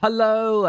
Hello.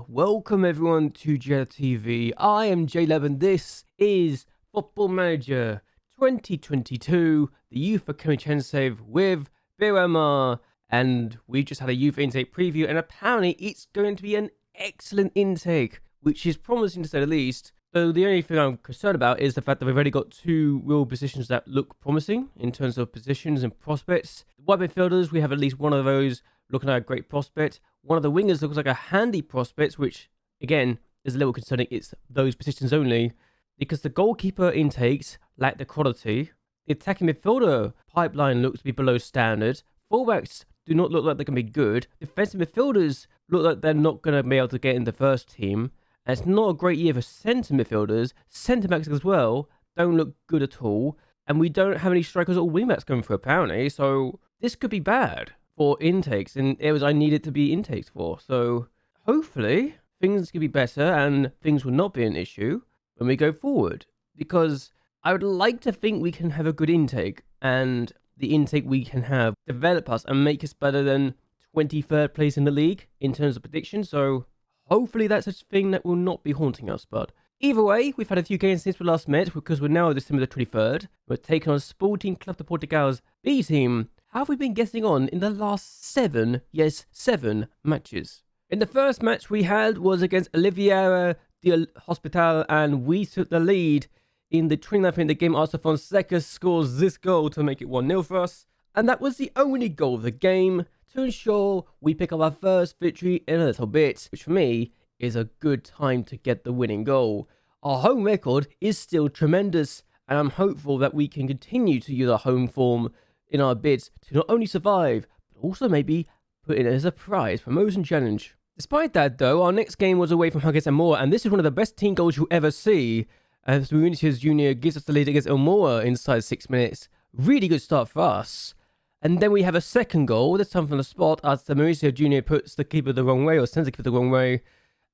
Welcome everyone to JLABTV. I am JLAB and this is Football Manager 2022, the Youth Academy Challenge Save with Beira-Mar. And we just had a youth intake preview and apparently it's going to be an excellent intake, which is promising to say the least. So the only thing I'm concerned about is the fact that we've already got two real positions that look promising in terms of positions and prospects. The wide midfielders, we have at least one of those looking like a great prospect. One of the wingers looks like a handy prospect, which, again, is a little concerning. It's those positions only, because the goalkeeper intakes lack the quality. The attacking midfielder pipeline looks to be below standard. Fullbacks do not look like they can be good. Defensive midfielders look like they're not going to be able to get in the first team. And it's not a great year for centre midfielders. Centre backs as well don't look good at all. And we don't have any strikers or wingbacks going through, apparently. So this could be bad for intakes, and areas I needed to be intakes for. So hopefully things can be better and things will not be an issue when we go forward, because I would like to think we can have a good intake, and the intake we can have develop us and make us better than 23rd place in the league in terms of prediction. So hopefully that's a thing that will not be haunting us. But either way, we've had a few games since we last met, because we're now December the 23rd. We're taking on Sporting Club de Portugal's B team. How have we been getting on in the last 7 matches? In the first match we had was against Oliveira de Hospital, and we took the lead in the 29th minute of the game. Arthur Fonseca scores this goal to make it 1-0 for us, and that was the only goal of the game to ensure we pick up our first victory in a little bit, which for me is a good time to get the winning goal. Our home record is still tremendous, and I'm hopeful that we can continue to use our home form in our bids to not only survive, but also maybe put in as a prize promotion challenge. Despite that though, our next game was away from Huggins and Moore, and this is one of the best team goals you'll ever see, as Vinicius Jr. gives us the lead against Elmora inside 6 minutes. Really good start for us. And then we have a second goal, this time from the spot, as Mauricio Jr. puts the keeper the wrong way, or sends the keeper the wrong way.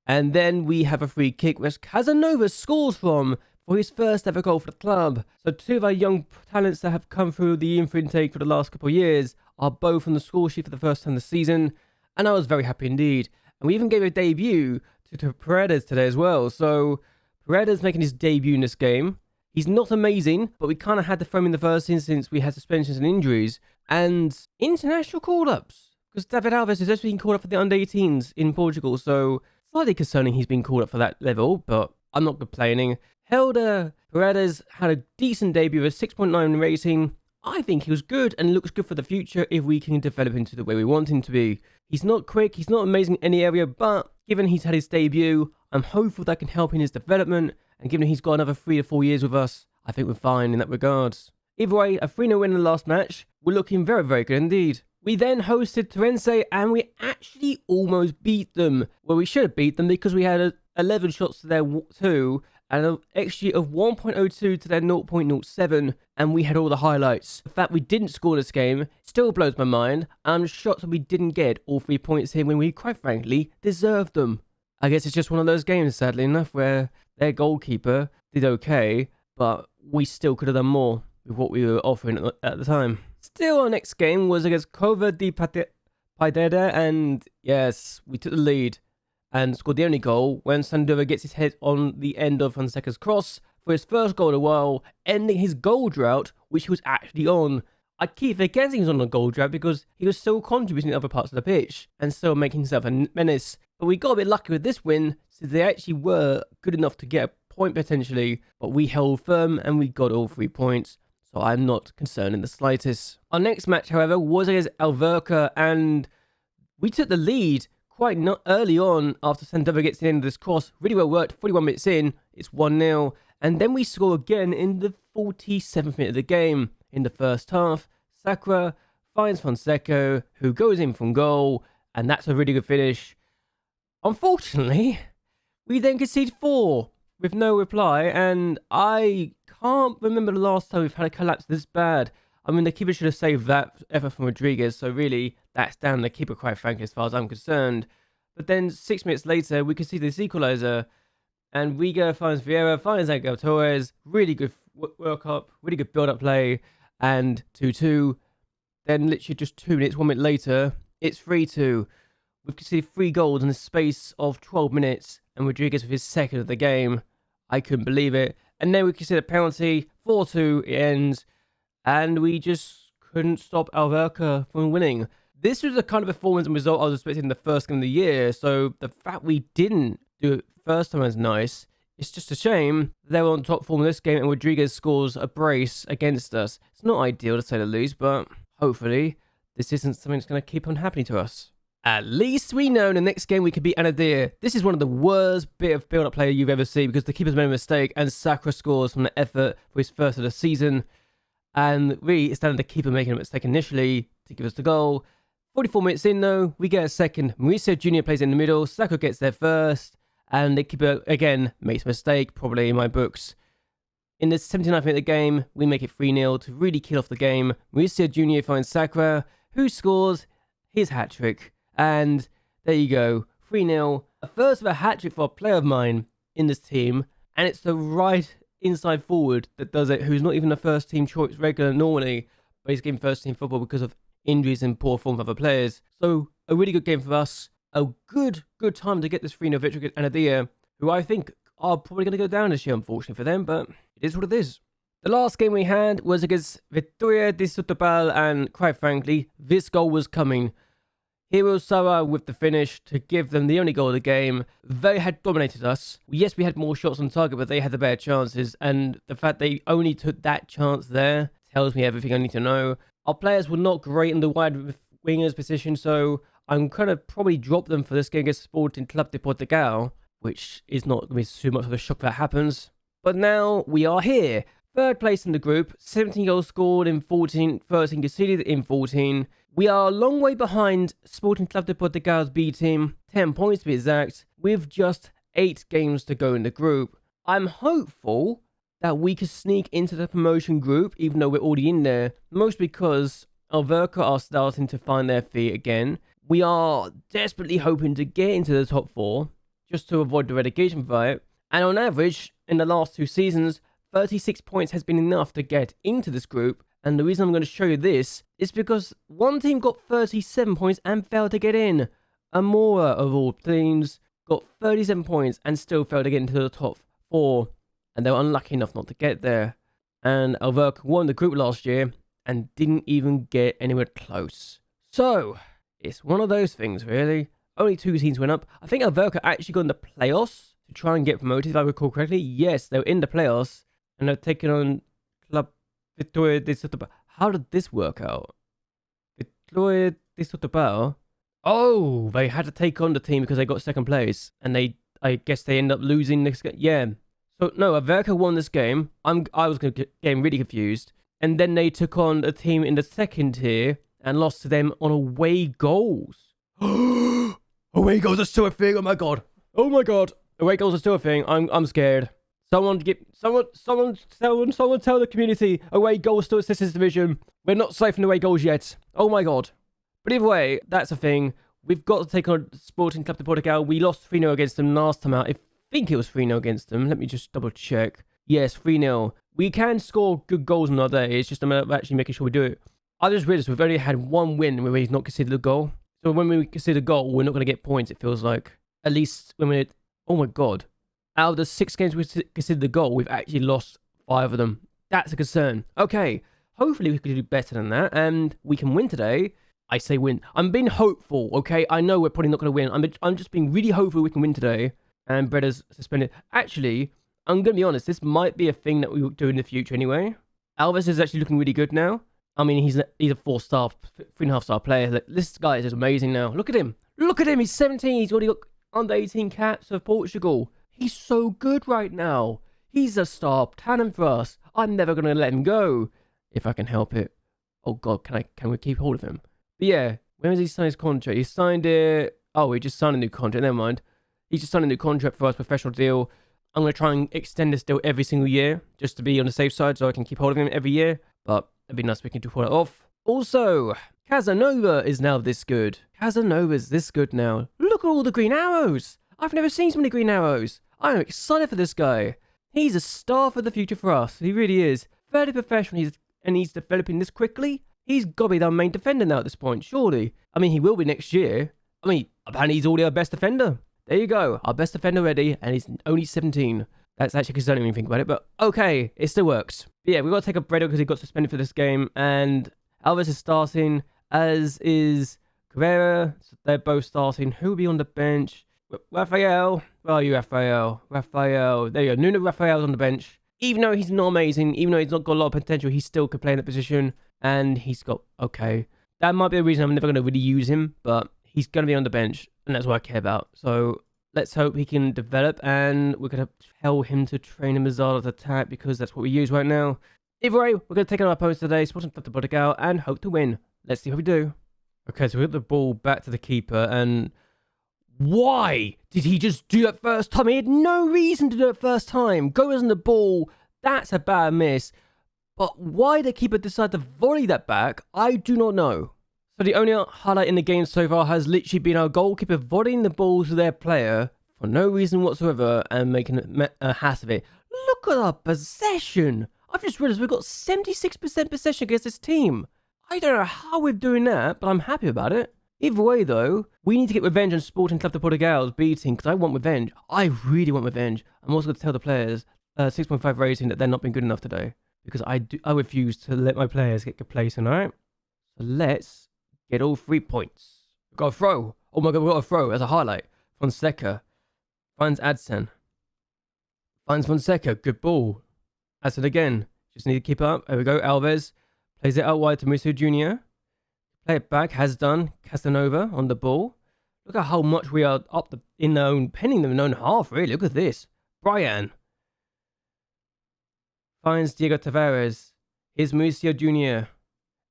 And then we have a free kick, which Casanova scores from for his first ever goal for the club. So two of our young talents that have come through the info intake for the last couple of years are both on the score sheet for the first time this season, and I was very happy indeed. And we even gave a debut to Paredes today as well. So Paredes making his debut in this game. He's not amazing, but we kind of had to throw him in the first instance. We had suspensions and injuries and international call-ups, because David Alves has just been called up for the under-18s in Portugal. So slightly concerning he's been called up for that level, but I'm not complaining. Helder Paredes had a decent debut with a 6.9 rating. I think he was good and looks good for the future if we can develop him to the way we want him to be. He's not quick, he's not amazing in any area, but given he's had his debut, I'm hopeful that can help in his development, and given he's got another 3 to 4 years with us, I think we're fine in that regards. Either way, a 3-0 win in the last match. We're looking very, very good indeed. We then hosted Torrense, and we actually almost beat them. Well, we should have beat them because we had 11 shots to their 2, and an XG of 1.02 to their 0.07, and we had all the highlights. The fact we didn't score this game still blows my mind. I'm shocked that we didn't get all 3 points here when we, quite frankly, deserved them. I guess it's just one of those games, sadly enough, where their goalkeeper did okay, but we still could have done more with what we were offering at the time. Still, our next game was against Cova de Paideda, and yes, we took the lead and scored the only goal when Sandova gets his head on the end of Fonseca's cross for his first goal in a while, ending his goal drought, which he was actually on. I keep forgetting he was on a goal drought because he was still contributing in other parts of the pitch and still making himself a menace. But we got a bit lucky with this win, since they actually were good enough to get a point potentially, but we held firm and we got all 3 points, so I'm not concerned in the slightest. Our next match, however, was against Alverca, and we took the lead quite not early on after Sandova gets the end of this cross. Really well worked. 41 minutes in, it's 1-0. And then we score again in the 47th minute of the game. In the first half, Sakura finds Fonseca, who goes in from goal, and that's a really good finish. Unfortunately, we then concede 4 with no reply, and I can't remember the last time we've had a collapse this bad. I mean, the keeper should have saved that effort from Rodriguez, so really, that's down the keeper, quite frankly, as far as I'm concerned. But then 6 minutes later, we can see this equaliser, and Riga finds Vieira, finds Angel Torres. Really good World Cup, really good build-up play, and 2-2. Then literally just 2 minutes, 1 minute later, it's 3-2. We've conceded 3 goals in the space of 12 minutes, and Rodriguez with his second of the game. I couldn't believe it. And then we conceded a penalty, 4-2, it ends, and we just couldn't stop Alverca from winning. This was the kind of performance and result I was expecting in the first game of the year, so the fact we didn't do it first time was nice. It's just a shame they were on top form in this game and Rodriguez scores a brace against us. It's not ideal to say the least, but hopefully this isn't something that's going to keep on happening to us. At least we know in the next game we could beat Anadir. This is one of the worst bit of build-up play you've ever seen because the keeper's made a mistake and Sakura scores from the effort for his first of the season. And really, it's down to the keeper making a mistake initially to give us the goal. 44 minutes in though, we get a second. Mauricio Jr. plays in the middle, Sakura gets there first, and the keeper again makes a mistake, probably in my books. In the 79th minute of the game, we make it 3-0 to really kill off the game. Mauricio Jr. finds Sakura, who scores his hat-trick. And there you go, 3-0. A first of a hat-trick for a player of mine in this team, and it's the right inside forward that does it, who's not even a first team choice regular normally, but he's getting first team football because of injuries and poor form of other players. So a really good game for us. A good time to get this 3-0 victory against Anadia, who I think are probably going to go down this year, unfortunately for them, but it is what it is. The last game we had was against Vitória de Setúbal, and quite frankly, this goal was coming. Hiro Sawa with the finish to give them the only goal of the game. They had dominated us. Yes, we had more shots on target, but they had the better chances, and the fact they only took that chance there tells me everything I need to know. Our players were not great in the wide wingers position, so I'm going to probably drop them for this game against Sporting Club de Portugal, which is not going to be too much of a shock if that happens. But now we are here. Third place in the group, 17 goals scored in 14, 13 conceded in 14. We are a long way behind Sporting Club de Portugal's B team, 10 points to be exact, with just 8 games to go in the group. I'm hopeful that we could sneak into the promotion group, even though we're already in there, mostly because Alverca are starting to find their feet again. We are desperately hoping to get into the top 4, just to avoid the relegation fight, and on average, in the last 2 seasons, 36 points has been enough to get into this group, and the reason I'm going to show you this is because one team got 37 points and failed to get in. Amora, of all teams, got 37 points and still failed to get into the top 4, and they were unlucky enough not to get there. And Alverca won the group last year and didn't even get anywhere close. So, it's one of those things, really. Only 2 teams went up. I think Alverca actually got in the playoffs to try and get promoted, if I recall correctly. Yes, they were in the playoffs, and they're taking on Club Vitória de Setúbal. How did this work out? Vitória de Setúbal? Oh, they had to take on the team because they got second place, and I guess they end up losing this game. Yeah. So no, Alverca won this game. I was getting really confused, and then they took on a team in the second tier and lost to them on away goals. Away goals are still a thing. Oh my god. Oh my god. Away goals are still a thing. I'm scared. Someone tell the community away goals still exists in this division. We're not safe from away goals yet. Oh my god. But either way, that's a thing. We've got to take on Sporting Club de Portugal. We lost 3-0 against them last time out. I think it was 3-0 against them. Let me just double check. Yes, 3-0. We can score good goals on our day. It's just a matter of actually making sure we do it. I just realized we've only had 1 win where we've not considered a goal. So when we consider a goal, we're not going to get points, it feels like. At least when we're... Oh my god. Out of the 6 games we considered the goal, we've actually lost 5 of them. That's a concern. Okay, hopefully we can do better than that, and we can win today. I say win. I'm being hopeful, okay? I know we're probably not going to win. I'm just being really hopeful we can win today. And Breda's suspended. Actually, I'm going to be honest, this might be a thing that we will do in the future anyway. Alves is actually looking really good now. I mean, he's a 4-star, 3.5-star player. Like, this guy is just amazing now. Look at him. Look at him. He's 17. He's already got under 18 caps for Portugal. He's so good right now. He's a star talent for us. I'm never going to let him go. If I can help it. Oh, God. Can we keep hold of him? But yeah. When was he signed his contract? He signed it... Oh, he just signed a new contract. Never mind. He just signed a new contract for us, professional deal. I'm going to try and extend this deal every single year. Just to be on the safe side so I can keep hold of him every year. But it'd be nice if we can pull it off. Also, Casanova is now this good. Casanova's this good now. Look at all the green arrows. I've never seen so many green arrows. I'm excited for this guy. He's a star for the future for us. He really is. Fairly professional, and he's developing this quickly. He's got to be our main defender now at this point, surely. I mean, he will be next year. I mean, Apparently, he's already our best defender. There you go. Our best defender ready, and he's only 17. That's actually concerning when you think about it, but okay, it still works. But yeah, we've got to take up Bredo because he got suspended for this game, and Alves is starting, as is Cabrera. So they're both starting. Who will be on the bench? Rafael. Where are you, Rafael? Rafael. There you go. Nuno Rafael's on the bench. Even though he's not amazing, even though he's not got a lot of potential, he still could play in that position, and he's got, okay. That might be a reason I'm never going to really use him, but he's going to be on the bench, and that's what I care about. So let's hope he can develop, and we're going to tell him to train a Mazzardo's attack because that's what we use right now. Either way, we're going to take on our opponents today, spot some stuff to put out, and hope to win. Let's see how we do. Okay, so we got the ball back to the keeper, and why did he just do that first time? He had no reason to do it first time. Goes on the ball, that's a bad miss. But why the keeper decided to volley that back, I do not know. So the only highlight in the game so far has literally been our goalkeeper volleying the ball to their player for no reason whatsoever and making a hass of it. Look at our possession. I've just realised we've got 76% possession against this team. I don't know how we're doing that, but I'm happy about it. Either way, though, we need to get revenge on Sporting Club de Portugal's beating because I want revenge. I really want revenge. I'm also going to tell the players 6.5 rating that they're not been good enough today because I refuse to let my players get complacent, alright? So let's get all 3 points. We've got a throw. Oh my god, we've got a throw as a highlight. Fonseca finds Adson. Finds Fonseca. Good ball. Adson again. Just need to keep up. There we go. Alves plays it out wide to Musso Jr. Play it back. Has done. Casanova on the ball. Look at how much we are up in their own, penning them in their own half, really. Look at this. Brian finds Diego Tavares. Here's Musso Jr.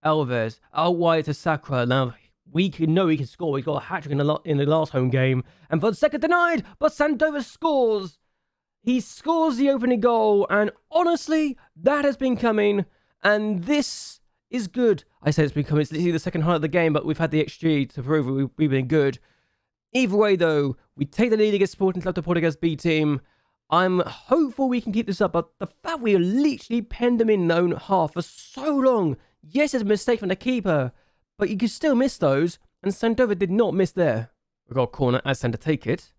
Alves out wide to Sacra. Now we know he can score. He got a hat-trick in the last home game, and Fonseca denied, but Sandova scores. He scores the opening goal, and honestly, that has been coming, and this is good. I say it's been coming. It's literally the second highlight of the game, but we've had the XG to prove we've been good. Either way, though, we take the lead against Sporting Club de Portugal's B team. I'm hopeful we can keep this up, but the fact we literally penned them in their own half for so long. Yes, it's a mistake from the keeper, but you can still miss those, and Sandova did not miss there. We've got a corner, Adson to take it.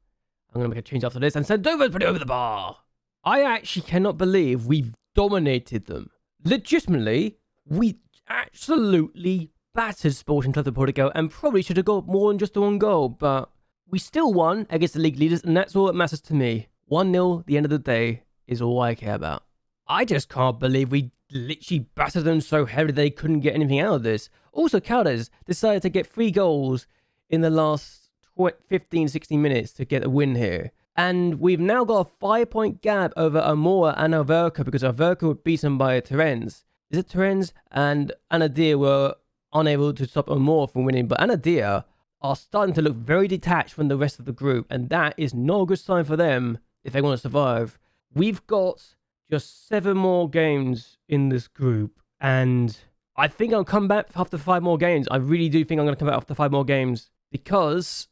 I'm going to make a change after this, and Sandova's put it over the bar. I actually cannot believe we've dominated them. Legitimately, we absolutely battered Sporting Club de Portugal, and probably should have got more than just the one goal, but we still won against the league leaders, and that's all that matters to me. 1-0, the end of the day, is all I care about. I just can't believe we literally battered them so heavily they couldn't get anything out of this. Also, Caldes decided to get 3 goals in the last 15-16 minutes to get a win here. And we've now got a 5-point gap over Amora and Alverca because Alverca were beaten by Terens. Is it Terens? And Anadir were unable to stop Amora from winning. But Anadir are starting to look very detached from the rest of the group. And that is not a good sign for them if they want to survive. We've got just 7 more games in this group, and I think I'll come back after 5 more games. I really do think I'm going to come back after 5 more games, because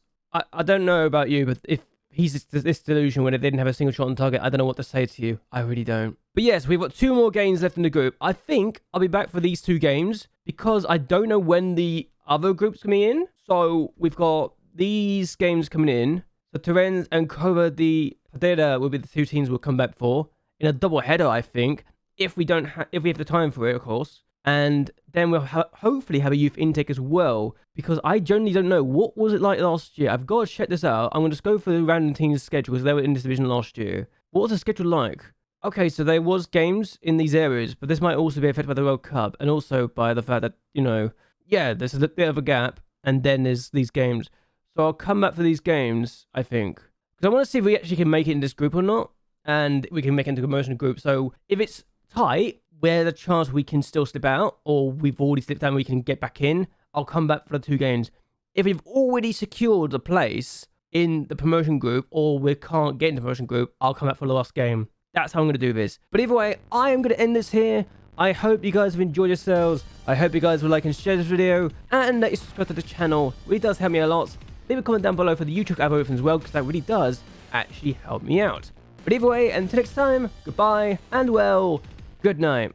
I don't know about you, but if he's this delusion when they didn't have a single shot on target, I don't know what to say to you. I really don't. But yes, we've got 2 more games left in the group. I think I'll be back for these 2 games, because I don't know when the other group's coming in. So we've got these games coming in. So Terens and Cova de Padera will be the 2 teams we'll come back for. In a double header, I think, if we have the time for it, of course. And then we'll hopefully have a youth intake as well, because I generally don't know what was it like last year. I've got to check this out. I'm going to just go for the random teams schedule because they were in this division last year. What was the schedule like? Okay, so there was games in these areas, but this might also be affected by the World Cup and also by the fact that, you know, yeah, there's a bit of a gap, and then there's these games. So I'll come back for these games, I think, because I want to see if we actually can make it in this group or not. And we can make it into a promotion group. So if it's tight, where's the chance we can still slip out, or we've already slipped out and we can get back in, I'll come back for the 2 games. If we've already secured a place in the promotion group, or we can't get in the promotion group, I'll come back for the last game. That's how I'm going to do this. But either way, I am going to end this here. I hope you guys have enjoyed yourselves. I hope you guys will like and share this video, and that you subscribe to the channel. It really does help me a lot. Leave a comment down below for the YouTube algorithm as well, because that really does actually help me out. But either way, until next time, goodbye, and well, good night.